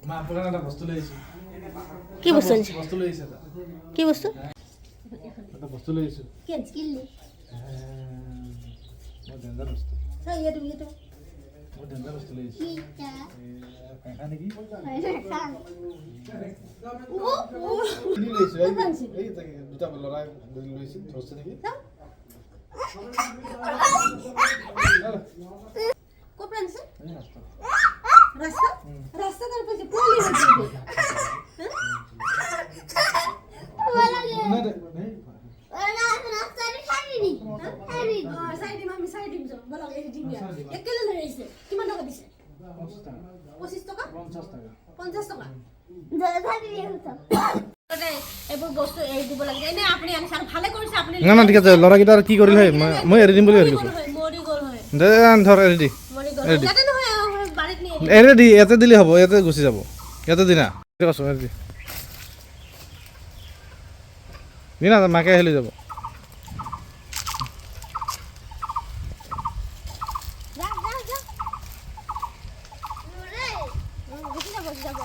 মা আপোনাৰ এটা বস্তু লৈ আহিছোঁ। কি বস্তু বস্তু লৈ আহিছে কি বস্তু এটা বস্তু লৈ আহিছোঁ। মই ডেঞ্জাৰ বস্তু লৈ আহিছোঁ। খাই নেকি কিনি লৈছোঁ। এই দুটা ল'ৰাই লৈছোঁ ধৰিছে নেকি না না ঠিক আছে ল'ৰাকেইটা আৰু কি কৰিলে হয় মই এৰি দিম বুলি ভাবি কৈছোঁ দে ধৰ এৰি দি এৰি দি ইয়াতে দিলে হ'ব ইয়াতে গুচি যাব ইয়াতে দি না কৈছোঁ এৰি দি না মাকে আহি লৈ যাব যাব